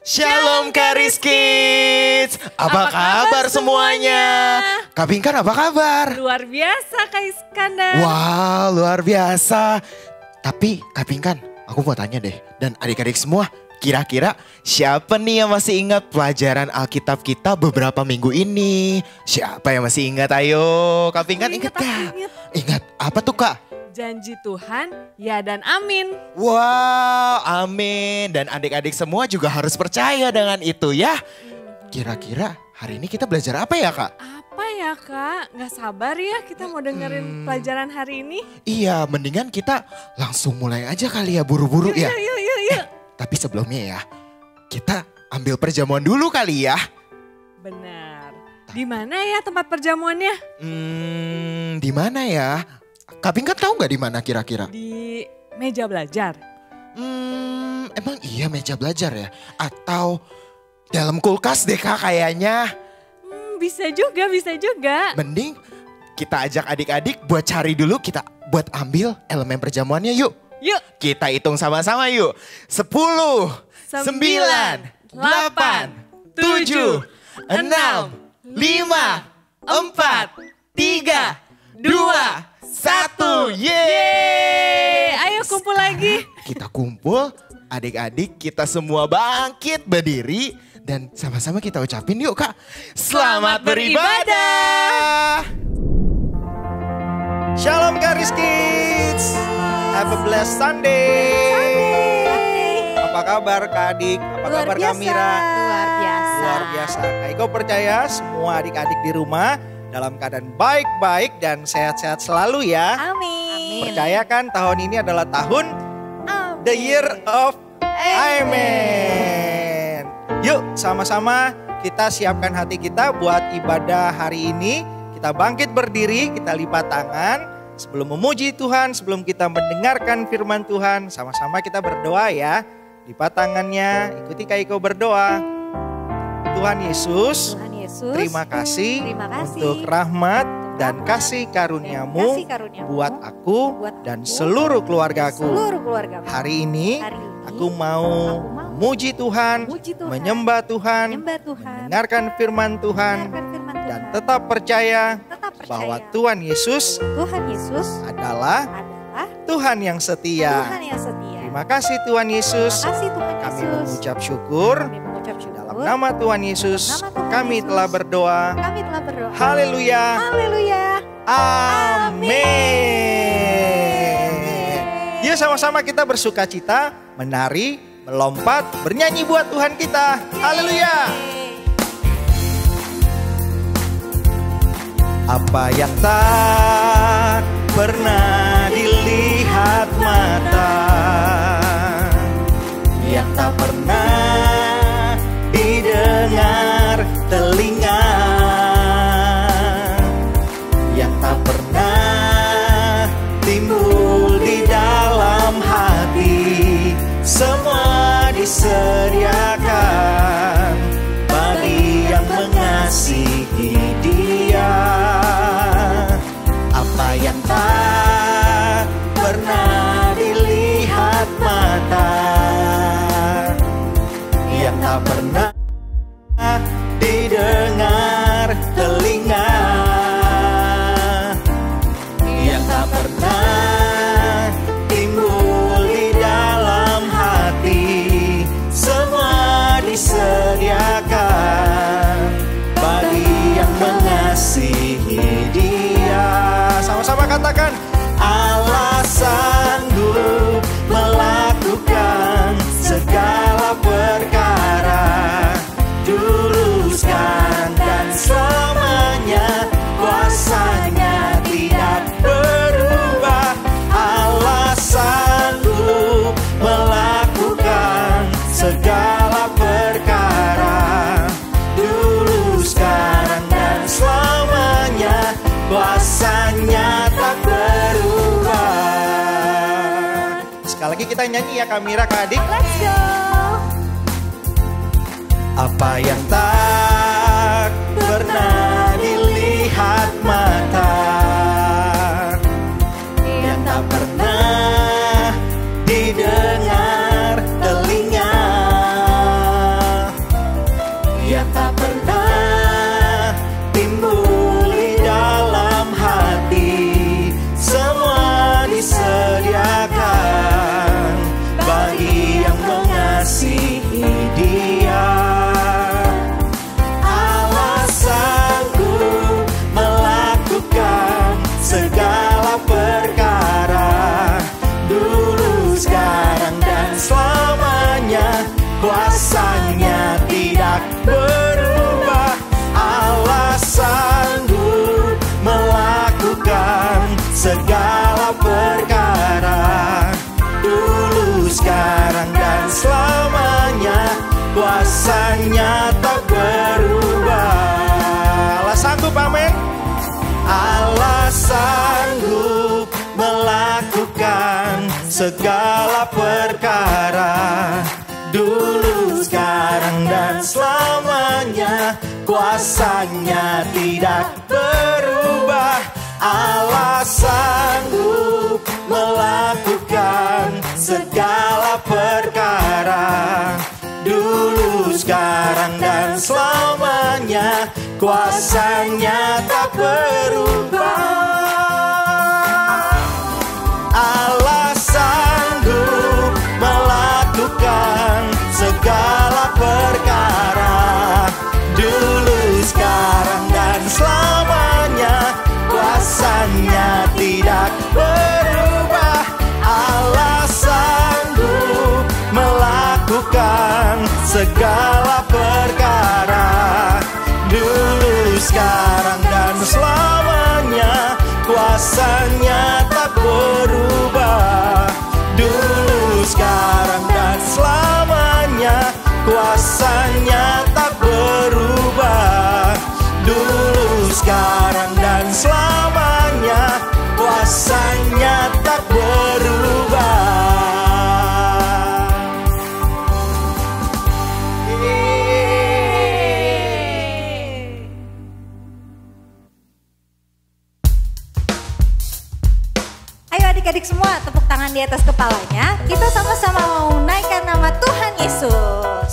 Shalom Karis Kids. Apa kabar semuanya? Kak Pinkan apa kabar? Luar biasa Kak Iskandar. Wah, luar biasa. Tapi Kak Pinkan, aku mau tanya deh. Dan adik-adik semua, kira-kira siapa nih yang masih ingat pelajaran Alkitab kita beberapa minggu ini? Siapa yang masih ingat? Ayo, Kak Pinkan ingat gak? Ingat, apa tuh Kak? Janji Tuhan, ya dan amin. Wow, amin. Dan adik-adik semua juga harus percaya dengan itu ya. Kira-kira hari ini kita belajar apa ya Kak? Apa ya Kak? Gak sabar ya kita mau dengerin pelajaran hari ini. Iya, mendingan kita langsung mulai aja kali ya, buru-buru ya. Yuk. Tapi sebelumnya ya, kita ambil perjamuan dulu kali ya. Benar. Di mana ya tempat perjamuannya? Di mana ya? Kak Pinkan tahu nggak di mana kira-kira? Di meja belajar. Emang iya meja belajar ya? Atau dalam kulkas deh Kak kayaknya. Bisa juga. Mending kita ajak adik-adik buat cari dulu, kita buat ambil elemen perjamuannya yuk. Yuk. Kita hitung sama-sama yuk. 10, 9, 8, 7, 6, 5, 4, 3, 2, 1, yeay! Ayo kumpul lagi. Kita kumpul, adik-adik kita semua bangkit berdiri dan sama-sama kita ucapin yuk Kak. Selamat beribadah! Shalom Karis Kids! Have a blessed Sunday! Apa kabar Kak Adik? Apa kabar Kak Mira? Luar biasa. Kak Iko percaya semua adik-adik di rumah dalam keadaan baik-baik dan sehat-sehat selalu ya. Amin. Percaya kan tahun ini adalah tahun The Year of Amen. Yuk sama-sama kita siapkan hati kita buat ibadah hari ini. Kita bangkit berdiri, kita lipat tangan. Sebelum memuji Tuhan, sebelum kita mendengarkan firman Tuhan, sama-sama kita berdoa ya. Lipat tangannya, ikuti Kak Iko berdoa. Tuhan Yesus, terima kasih untuk rahmat dan kasih karuniamu buat aku dan seluruh keluargaku. Hari ini aku mau memuji Tuhan, menyembah Tuhan, mendengarkan firman Tuhan, dan tetap percaya bahwa Tuhan Yesus adalah Tuhan yang setia. Terima kasih Tuhan Yesus. Kami mengucap syukur. Dalam nama Tuhan Yesus kami telah berdoa. Haleluya. Amin. Yuk sama-sama kita bersuka cita, menari, melompat, bernyanyi buat Tuhan kita. Haleluya. Apa yang tak pernah dilihat mata, yang tak pernah didengar telinga, yang tak pernah timbul di dalam hati, semua disediakan bagi yang mengasihi Dia. Apa yang tak pernah dilihat mata, yang tak pernah didengar telinga, yang tak pernah timbul di dalam hati, semua disediakan bagi yang mengasihi Dia. Sama-sama katakan, Allah sanggup melakukan segala perkara, dulu, sekarang, dan selamanya. Kuasanya tidak berubah. Allah sanggup melakukan segala perkara, dulu, sekarang, dan selamanya. Kuasanya tak berubah. Sekali lagi kita nyanyi ya Kak Mira, Kak Adik. Let's go. Apa yang tak pernah dilihat mata, yang tak pernah didengar telinga, sekarang dan selamanya. Kuasanya tak berubah. Allah sanggup, amin. Allah sanggup melakukan segala perkara, dulu, sekarang, dan selamanya. Kuasanya tidak berubah. Allah sanggup melakukan segala perkara, dulu, sekarang, dan selamanya. Kuasanya tak berubah. Allah sanggup melakukan segala perkara, dulu, sekarang, dan selamanya. Kuasanya tidak berubah. Allah sanggup melakukan segala perkara, dulu, sekarang, dan selamanya. Kuasanya tak berubah. Dulu, sekarang, dan selamanya. Kuasanya tak berubah. Dulu, sekarang, dan selamanya. Kuasanya tak berubah. Ayo adik-adik semua, tepuk tangan di atas kepalanya. Kita sama-sama mau naikkan nama Tuhan Yesus.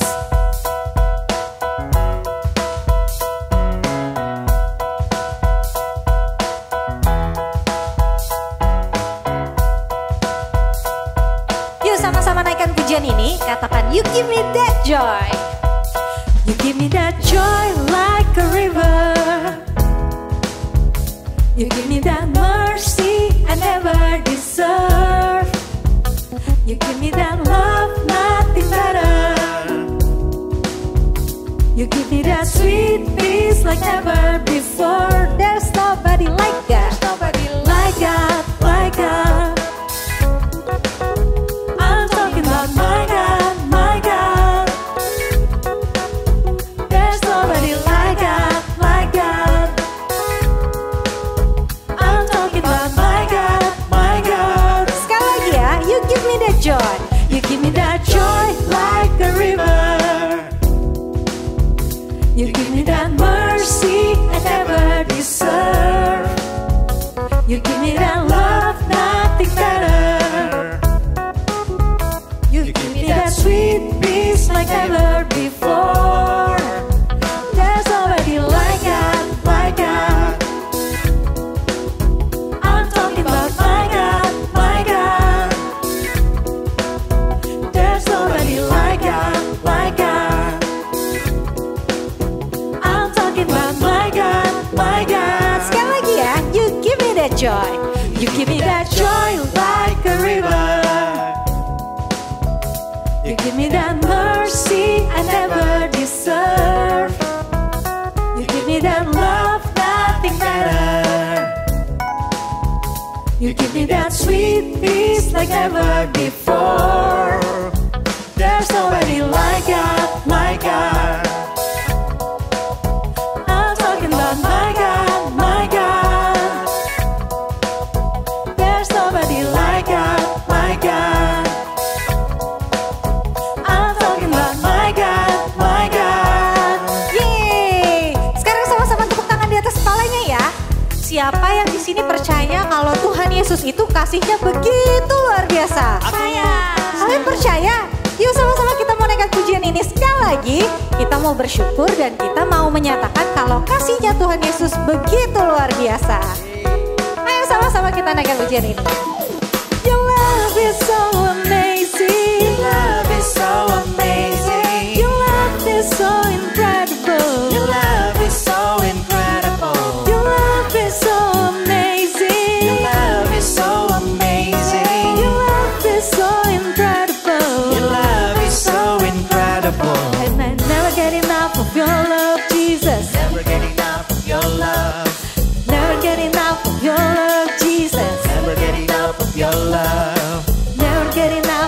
Yuk sama-sama naikkan pujian ini. Katakan, you give me that joy. You give me that joy like a river. You give me that mercy I never deserve. You give me that love, nothing better. You give me that sweet peace like never before. There's nobody like God. There's nobody like God, like God. I'm talking about my God, my God. There's nobody like God, like God. I'm talking about my God, my God. Sekali lagi ya, you give me that joy. You give me that joy like a river. You give me that mercy I never deserve. You give me that love, nothing better. You give me that sweet peace like never before. There's nobody like God, like God. I'm talking about my God, my God. There's nobody like God, like God. I'm talking about my God, my God. Sekali lagi ya, you give me that joy. You give me that joy like a river. You give me that mercy I never deserve. You give me that love, nothing better. You give me that sweet peace like never before. There's nobody like God, like God. I'm talking about my God, my God. There's nobody like God, my God. I'm talking about my God, my God. Yeay! Sekarang sama-sama tepuk tangan di atas kepalanya ya. Siapa yang di sini percaya kalau Tuhan Yesus itu kasihnya begitu luar biasa? Saya. Kalian percaya? Yuk sama-sama kita mau naikkan pujian ini sekali lagi. Kita mau bersyukur dan kita mau menyatakan kalau kasihnya Tuhan Yesus begitu luar biasa. Ayo sama-sama kita naikkan pujian ini. Your love is so amazing. Your love is so amazing. Your love is so incredible. Your love is so incredible. Your love is so amazing. Your love is so amazing. Your love is so incredible. Your love is so incredible. And I never get enough of your love, Jesus. Never get enough of your love. Never get enough of your love, Jesus. Never get enough of your love. Never get enough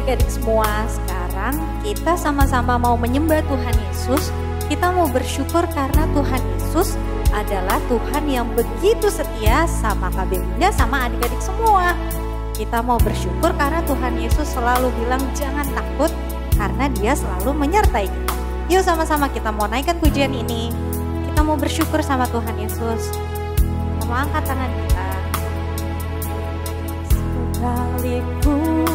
adik-adik semua, sekarang kita sama-sama mau menyembah Tuhan Yesus. Kita mau bersyukur karena Tuhan Yesus adalah Tuhan yang begitu setia sama Kak Belinda, sama adik-adik semua. Kita mau bersyukur karena Tuhan Yesus selalu bilang jangan takut, karena Dia selalu menyertai kita. Yuk sama-sama kita mau naikkan pujian ini. Kita mau bersyukur sama Tuhan Yesus. Kita mau angkat tangan kita. Sekalipun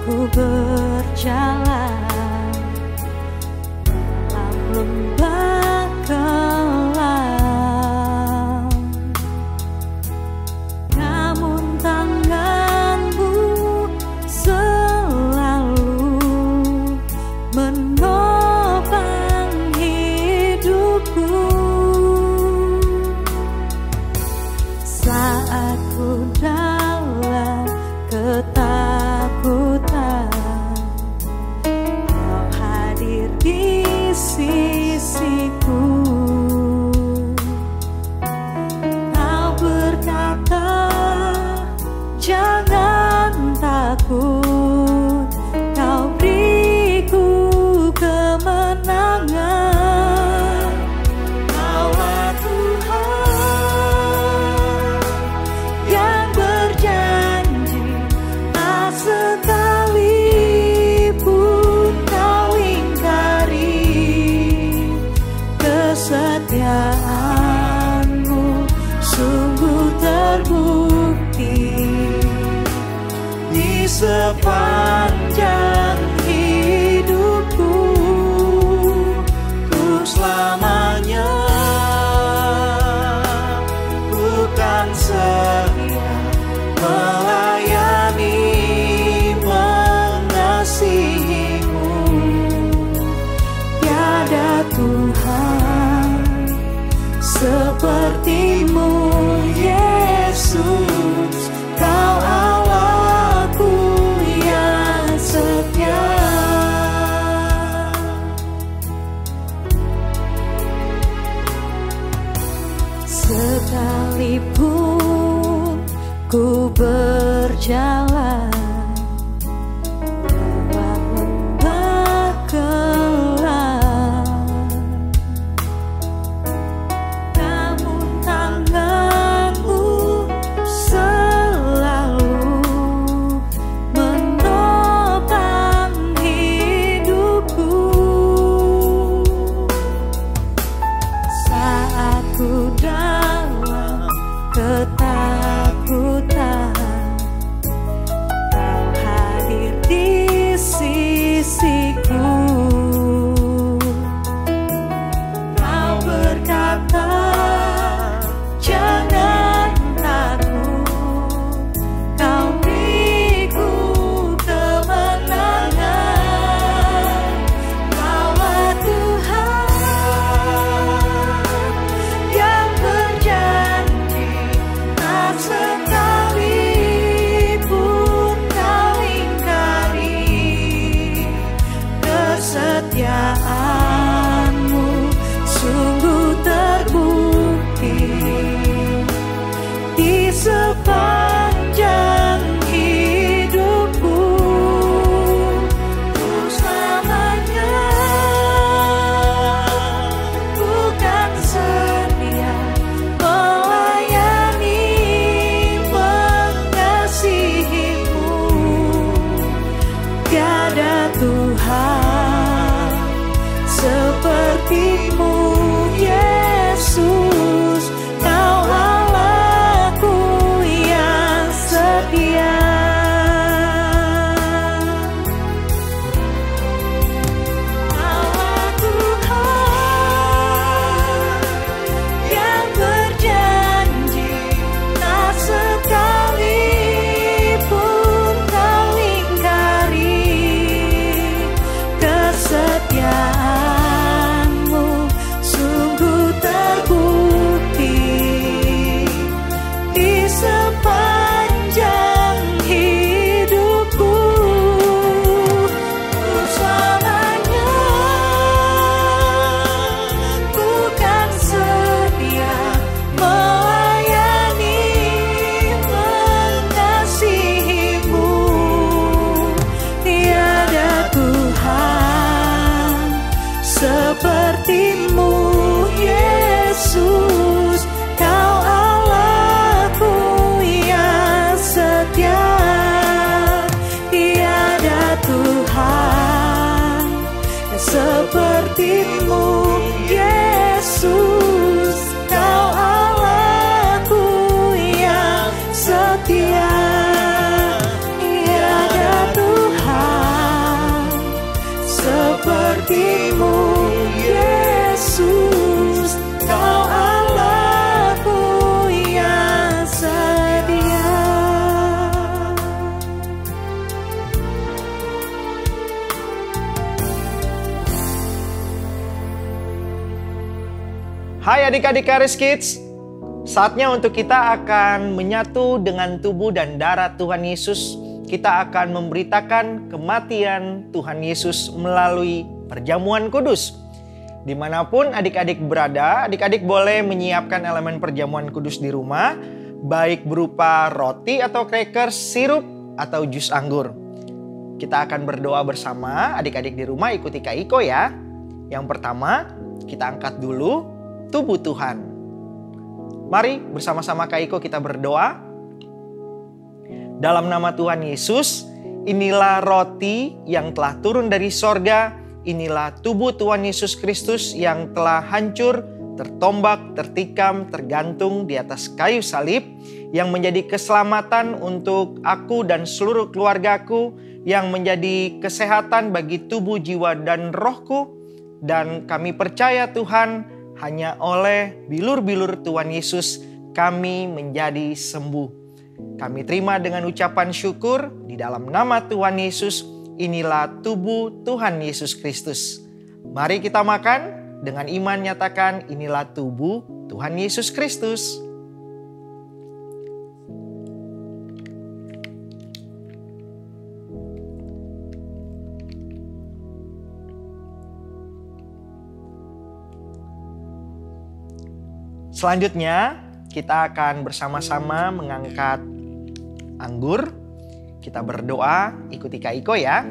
ku berjalan dalam lembah kelam, namun tangan-Mu selalu menopang hidupku. Saat ku dalam ketakutan, Kau hadir di sisiku. Kau berkata, jangan takut, Kau beriku kemenangan. Kaulah Tuhan yang berjanji, tak sekalipun Kau ingkari. Kesetiaan-Mu sungguh terbukti di sepanjang hidupku. Untuk selamanya bukan setia melayani, mengasihi-Mu. Tiada Tuhan seperti-Mu, Yesus. Kau Allahku yang setia. Sekalipun ku berjalan lewat lembah kelam, namun tangan-Mu selalu menopang hidupku. Saat ku dalam ketakutan, Kau hadir di sisiku. Kau berkata, jangan takut, Kau beriku kemenangan. Kaulah Tuhan yang berjanji, tak sekalipun Kau ingkari. Kesetiaan-Mu sungguh terbukti di sepanjang hidupku. Untuk selamanya bukan setia melayani, mengasihi-Mu. Tiada Tuhan seperti-Mu, Yesus. Kau Allahku yang setia. Kaulah Tuhan yang berjanji, tak sekalipun Kau ingkari. Kesetiaan-Mu sungguh terbukti di sepanjang hidupku. Untuk selamanya bukan setia melayani, mengasihi-Mu. seperti-Mu, Yesus. Kau Allahku yang setia, tiada Tuhan yang seperti-Mu, Yesus. Kau Allahku yang setia, tiada Tuhan seperti-Mu, Yesus. Kau Allahku yang setia. Hai adik-adik Karis Kids, saatnya untuk kita akan menyatu dengan tubuh dan darah Tuhan Yesus. Kita akan memberitakan kematian Tuhan Yesus melalui perjamuan kudus. Dimanapun adik-adik berada, adik-adik boleh menyiapkan elemen perjamuan kudus di rumah, baik berupa roti atau crackers, sirup, atau jus anggur. Kita akan berdoa bersama, adik-adik di rumah ikuti Kak Iko ya. Yang pertama, kita angkat dulu tubuh Tuhan. Mari bersama-sama Kak Iko kita berdoa. Dalam nama Tuhan Yesus, inilah roti yang telah turun dari sorga. Inilah tubuh Tuhan Yesus Kristus yang telah hancur, tertombak, tertikam, tergantung di atas kayu salib. Yang menjadi keselamatan untuk aku dan seluruh keluargaku. Yang menjadi kesehatan bagi tubuh, jiwa, dan rohku. Dan kami percaya Tuhan, hanya oleh bilur-bilur Tuhan Yesus kami menjadi sembuh. Kami terima dengan ucapan syukur di dalam nama Tuhan Yesus. Inilah tubuh Tuhan Yesus Kristus. Mari kita makan dengan iman, nyatakan inilah tubuh Tuhan Yesus Kristus. Selanjutnya, kita akan bersama-sama mengangkat anggur. Kita berdoa, ikuti Kak Iko ya.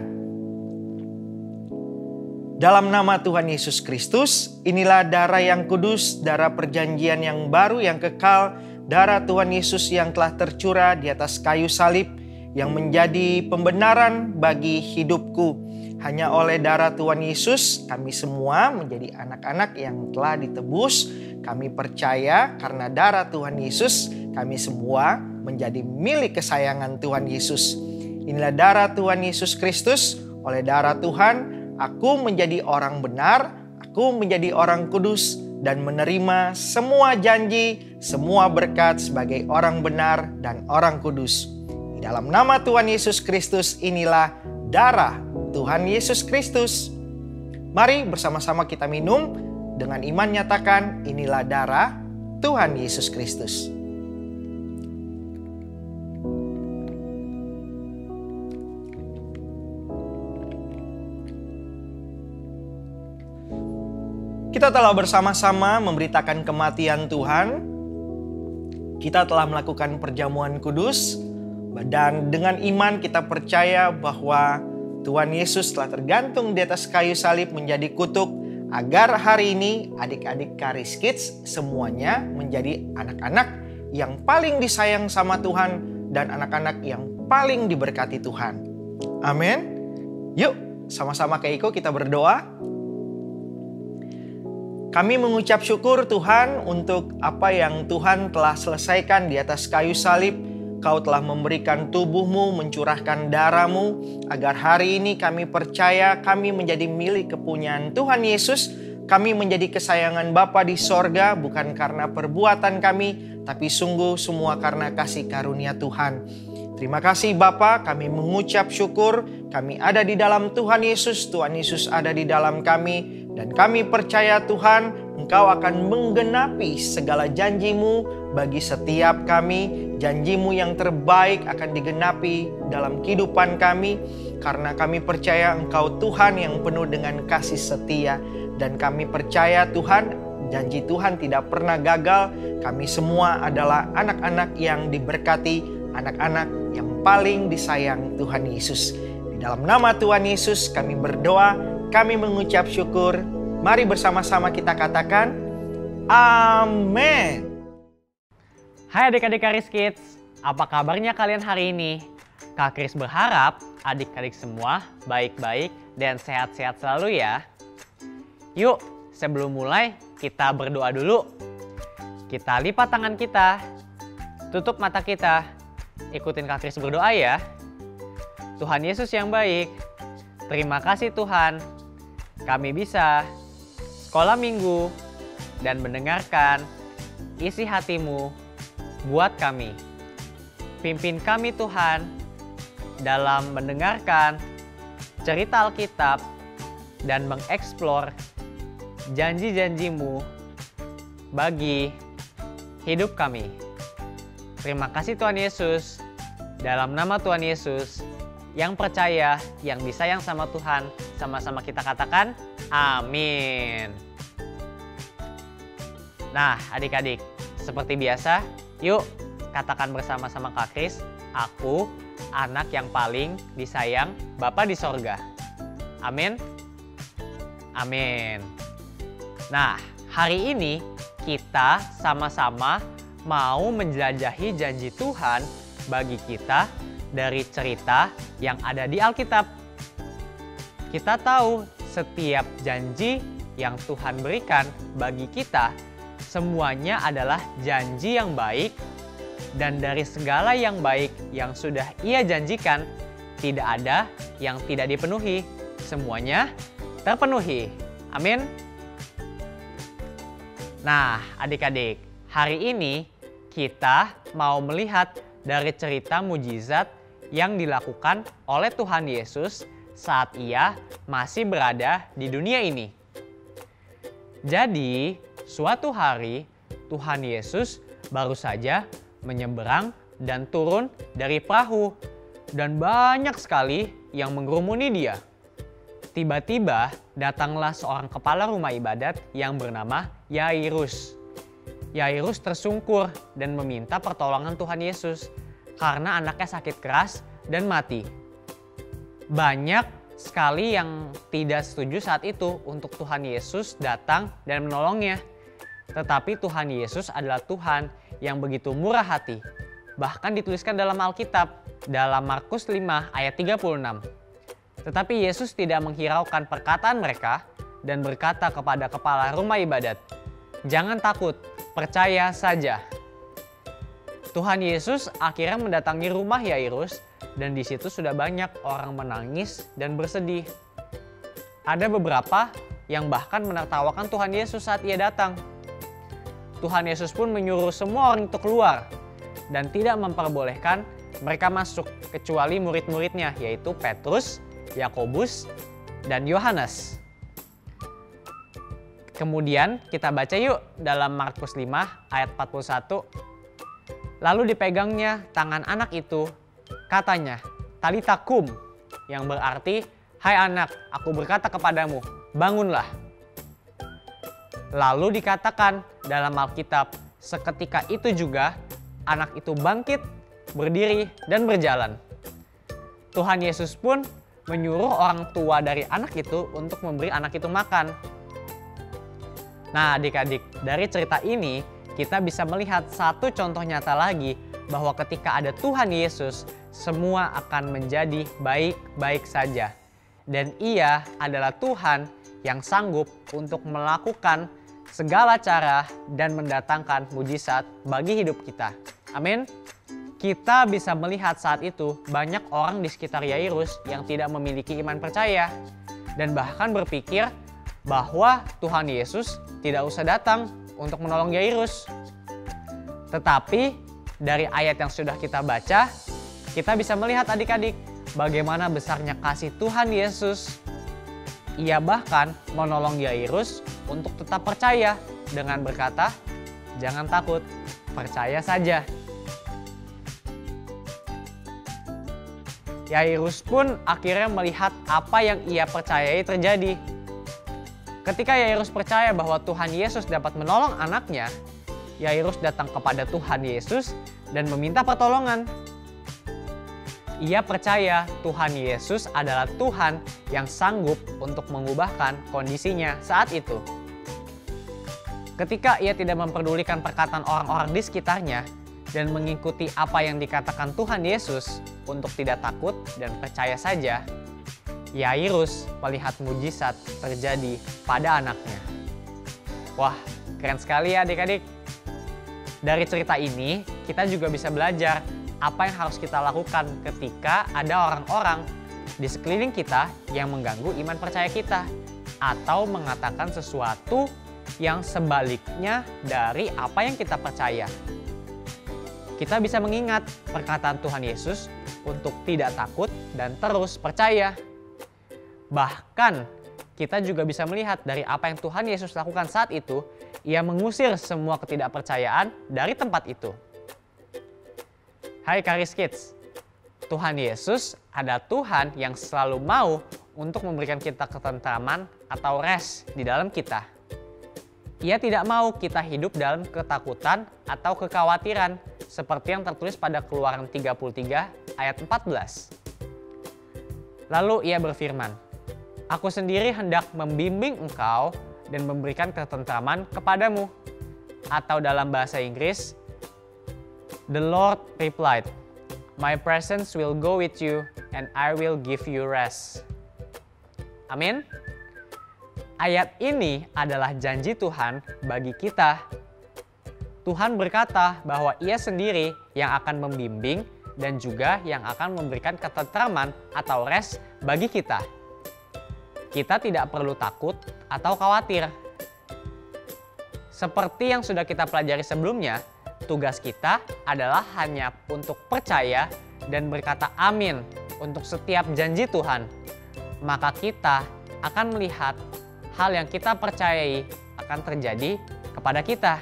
Dalam nama Tuhan Yesus Kristus, inilah darah yang kudus, darah perjanjian yang baru, yang kekal, darah Tuhan Yesus yang telah tercurah di atas kayu salib, yang menjadi pembenaran bagi hidupku. Hanya oleh darah Tuhan Yesus, kami semua menjadi anak-anak yang telah ditebus. Kami percaya karena darah Tuhan Yesus, kami semua menjadi milik kesayangan Tuhan Yesus. Inilah darah Tuhan Yesus Kristus. Oleh darah Tuhan, aku menjadi orang benar, aku menjadi orang kudus, dan menerima semua janji, semua berkat sebagai orang benar dan orang kudus. Di dalam nama Tuhan Yesus Kristus, inilah darah Tuhan Yesus Kristus. Mari bersama-sama kita minum. Dengan iman nyatakan inilah darah Tuhan Yesus Kristus. Kita telah bersama-sama memberitakan kematian Tuhan. Kita telah melakukan perjamuan kudus. Dan dengan iman kita percaya bahwa Tuhan Yesus telah tergantung di atas kayu salib menjadi kutuk. Agar hari ini adik-adik Karis Kids semuanya menjadi anak-anak yang paling disayang sama Tuhan dan anak-anak yang paling diberkati Tuhan. Amin. Yuk sama-sama Kak Iko kita berdoa. Kami mengucap syukur Tuhan untuk apa yang Tuhan telah selesaikan di atas kayu salib. Kau telah memberikan tubuh-Mu, mencurahkan darah-Mu, agar hari ini kami percaya kami menjadi milik kepunyaan Tuhan Yesus. Kami menjadi kesayangan Bapa di sorga, bukan karena perbuatan kami, tapi sungguh semua karena kasih karunia Tuhan. Terima kasih Bapa, kami mengucap syukur, kami ada di dalam Tuhan Yesus ada di dalam kami, dan kami percaya Tuhan, Engkau akan menggenapi segala janji-Mu bagi setiap kami. Janji-Mu yang terbaik akan digenapi dalam kehidupan kami, karena kami percaya Engkau Tuhan yang penuh dengan kasih setia. Dan kami percaya Tuhan, janji Tuhan tidak pernah gagal. Kami semua adalah anak-anak yang diberkati, anak-anak yang paling disayang Tuhan Yesus. Di dalam nama Tuhan Yesus kami berdoa, kami mengucap syukur, Mari bersama-sama kita katakan, amin. Hai adik-adik Karis Kids, apa kabarnya kalian hari ini? Kak Kris berharap adik-adik semua baik-baik dan sehat-sehat selalu ya. Yuk, sebelum mulai kita berdoa dulu. Kita lipat tangan kita, tutup mata kita, ikutin Kak Kris berdoa ya. Tuhan Yesus yang baik, terima kasih Tuhan, kami bisa sekolah minggu dan mendengarkan isi hatimu buat kami. Pimpin kami Tuhan dalam mendengarkan cerita Alkitab dan mengeksplor janji-janjimu bagi hidup kami. Terima kasih Tuhan Yesus, dalam nama Tuhan Yesus, yang percaya, yang disayang sama Tuhan, sama-sama kita katakan amin. Nah adik-adik, seperti biasa, yuk katakan bersama-sama Kak Kris, aku anak yang paling disayang Bapa di sorga. Amin. Amin. Nah, hari ini kita sama-sama mau menjelajahi janji Tuhan bagi kita dari cerita yang ada di Alkitab. Kita tahu setiap janji yang Tuhan berikan bagi kita, semuanya adalah janji yang baik, dan dari segala yang baik yang sudah Ia janjikan, tidak ada yang tidak dipenuhi. Semuanya terpenuhi. Amin. Nah, adik-adik, hari ini kita mau melihat dari cerita mujizat yang dilakukan oleh Tuhan Yesus saat Ia masih berada di dunia ini. Jadi, suatu hari Tuhan Yesus baru saja menyeberang dan turun dari perahu, dan banyak sekali yang mengerumuni Dia. Tiba-tiba datanglah seorang kepala rumah ibadat yang bernama Yairus. Yairus tersungkur dan meminta pertolongan Tuhan Yesus karena anaknya sakit keras dan mati. Banyak sekali yang tidak setuju saat itu untuk Tuhan Yesus datang dan menolongnya. Tetapi Tuhan Yesus adalah Tuhan yang begitu murah hati. Bahkan dituliskan dalam Alkitab, dalam Markus 5 ayat 36. Tetapi Yesus tidak menghiraukan perkataan mereka dan berkata kepada kepala rumah ibadat, "Jangan takut, percaya saja." Tuhan Yesus akhirnya mendatangi rumah Yairus, dan di situ sudah banyak orang menangis dan bersedih. Ada beberapa yang bahkan menertawakan Tuhan Yesus saat Ia datang. Tuhan Yesus pun menyuruh semua orang itu keluar dan tidak memperbolehkan mereka masuk kecuali murid-muridnya, yaitu Petrus, Yakobus, dan Yohanes. Kemudian kita baca yuk dalam Markus 5 ayat 41. Lalu dipegangnya tangan anak itu, katanya, "Talita kum," yang berarti, "Hai anak, aku berkata kepadamu, bangunlah." Lalu dikatakan dalam Alkitab, seketika itu juga anak itu bangkit, berdiri, dan berjalan. Tuhan Yesus pun menyuruh orang tua dari anak itu untuk memberi anak itu makan. Nah adik-adik, dari cerita ini kita bisa melihat satu contoh nyata lagi bahwa ketika ada Tuhan Yesus, semua akan menjadi baik-baik saja. Dan Ia adalah Tuhan yang sanggup untuk melakukan segala cara dan mendatangkan mujizat bagi hidup kita. Amin. Kita bisa melihat saat itu banyak orang di sekitar Yairus yang tidak memiliki iman percaya dan bahkan berpikir bahwa Tuhan Yesus tidak usah datang untuk menolong Yairus. Tetapi dari ayat yang sudah kita baca, kita bisa melihat adik-adik bagaimana besarnya kasih Tuhan Yesus. Ia bahkan menolong Yairus untuk tetap percaya dengan berkata, "Jangan takut, percaya saja." Yairus pun akhirnya melihat apa yang ia percayai terjadi. Ketika Yairus percaya bahwa Tuhan Yesus dapat menolong anaknya, Yairus datang kepada Tuhan Yesus dan meminta pertolongan. Ia percaya Tuhan Yesus adalah Tuhan yang sanggup untuk mengubahkan kondisinya saat itu. Ketika ia tidak memperdulikan perkataan orang-orang di sekitarnya dan mengikuti apa yang dikatakan Tuhan Yesus untuk tidak takut dan percaya saja, Yairus melihat mujizat terjadi pada anaknya. Wah, keren sekali ya adik-adik. Dari cerita ini, kita juga bisa belajar apa yang harus kita lakukan ketika ada orang-orang di sekeliling kita yang mengganggu iman percaya kita atau mengatakan sesuatu yang sebaliknya dari apa yang kita percaya. Kita bisa mengingat perkataan Tuhan Yesus untuk tidak takut dan terus percaya. Bahkan kita juga bisa melihat dari apa yang Tuhan Yesus lakukan saat itu, ia mengusir semua ketidakpercayaan dari tempat itu. Hai Charis Kids, Tuhan Yesus adalah Tuhan yang selalu mau untuk memberikan kita ketentraman atau rest di dalam kita. Ia tidak mau kita hidup dalam ketakutan atau kekhawatiran seperti yang tertulis pada Keluaran 33 ayat 14. Lalu ia berfirman, "Aku sendiri hendak membimbing engkau dan memberikan ketentraman kepadamu." Atau dalam bahasa Inggris, "The Lord replied, My presence will go with you and I will give you rest." Amin. Ayat ini adalah janji Tuhan bagi kita. Tuhan berkata bahwa Ia sendiri yang akan membimbing dan juga yang akan memberikan ketentraman atau rest bagi kita. Kita tidak perlu takut atau khawatir. Seperti yang sudah kita pelajari sebelumnya, tugas kita adalah hanya untuk percaya dan berkata amin untuk setiap janji Tuhan. Maka kita akan melihat hal yang kita percayai akan terjadi kepada kita.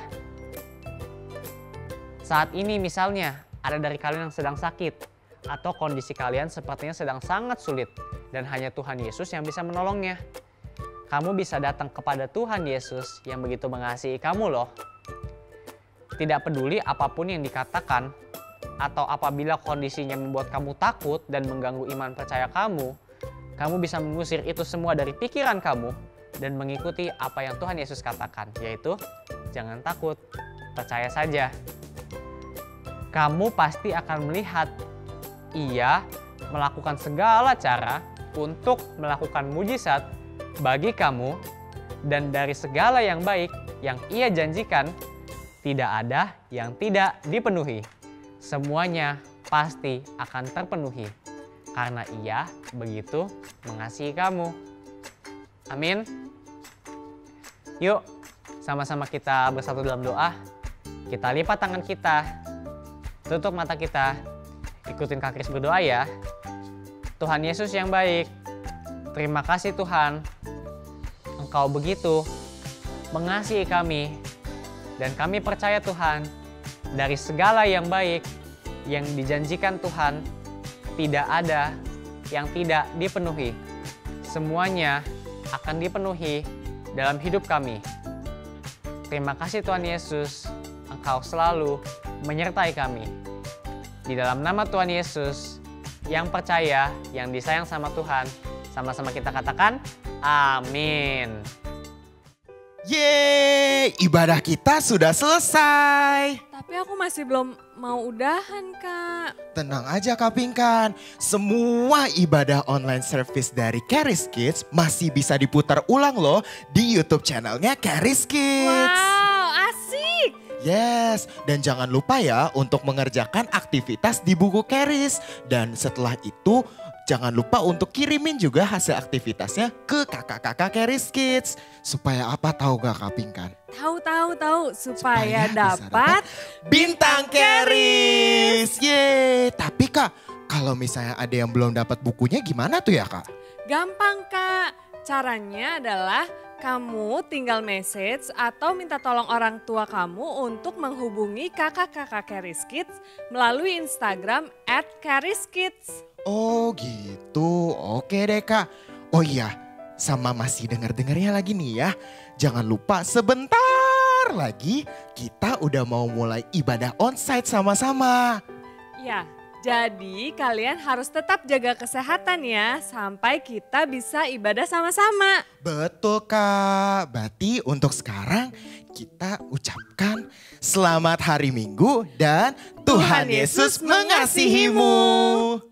Saat ini misalnya ada dari kalian yang sedang sakit atau kondisi kalian sepertinya sedang sangat sulit dan hanya Tuhan Yesus yang bisa menolongnya. Kamu bisa datang kepada Tuhan Yesus yang begitu mengasihi kamu loh. Tidak peduli apapun yang dikatakan atau apabila kondisinya membuat kamu takut dan mengganggu iman percaya kamu bisa mengusir itu semua dari pikiran kamu dan mengikuti apa yang Tuhan Yesus katakan, yaitu jangan takut, percaya saja. Kamu pasti akan melihat Ia melakukan segala cara untuk melakukan mujizat bagi kamu, dan dari segala yang baik yang Ia janjikan, tidak ada yang tidak dipenuhi. Semuanya pasti akan terpenuhi karena Ia begitu mengasihi kamu. Amin. Yuk, sama-sama kita bersatu dalam doa. Kita lipat tangan kita, tutup mata kita, ikutin Kak Kris berdoa ya. Tuhan Yesus yang baik, terima kasih Tuhan, Engkau begitu mengasihi kami, dan kami percaya Tuhan, dari segala yang baik yang dijanjikan Tuhan, tidak ada yang tidak dipenuhi. Semuanya akan dipenuhi dalam hidup kami. Terima kasih Tuhan Yesus, Engkau selalu menyertai kami. Di dalam nama Tuhan Yesus, yang percaya, yang disayang sama Tuhan, sama-sama kita katakan, amin. Yeay, ibadah kita sudah selesai. Tapi aku masih belum mau udahan, Kak. Tenang aja Kak Pinkan, semua ibadah online service dari Charis Kids masih bisa diputar ulang loh di YouTube channelnya Charis Kids. Wow, asik. Yes, dan jangan lupa ya untuk mengerjakan aktivitas di buku Charis. Dan setelah itu jangan lupa untuk kirimin juga hasil aktivitasnya ke kakak-kakak Charis Kids. Supaya apa tahu gak Kak Pinkan? Tahu. Supaya dapat bintang Charis. Yeay, tapi Kak, kalau misalnya ada yang belum dapat bukunya gimana tuh ya Kak? gampang, Kak. Caranya adalah kamu tinggal message atau minta tolong orang tua kamu untuk menghubungi kakak-kakak Charis Kids melalui Instagram @chariskids. Oh gitu, oke deh Kak. Oh iya, sama masih dengar-dengarnya lagi nih ya. Jangan lupa sebentar lagi kita udah mau mulai ibadah onsite sama-sama. Ya, Jadi kalian harus tetap jaga kesehatan ya sampai kita bisa ibadah sama-sama. Betul Kak, berarti untuk sekarang kita ucapkan selamat hari Minggu dan Tuhan Yesus mengasihimu.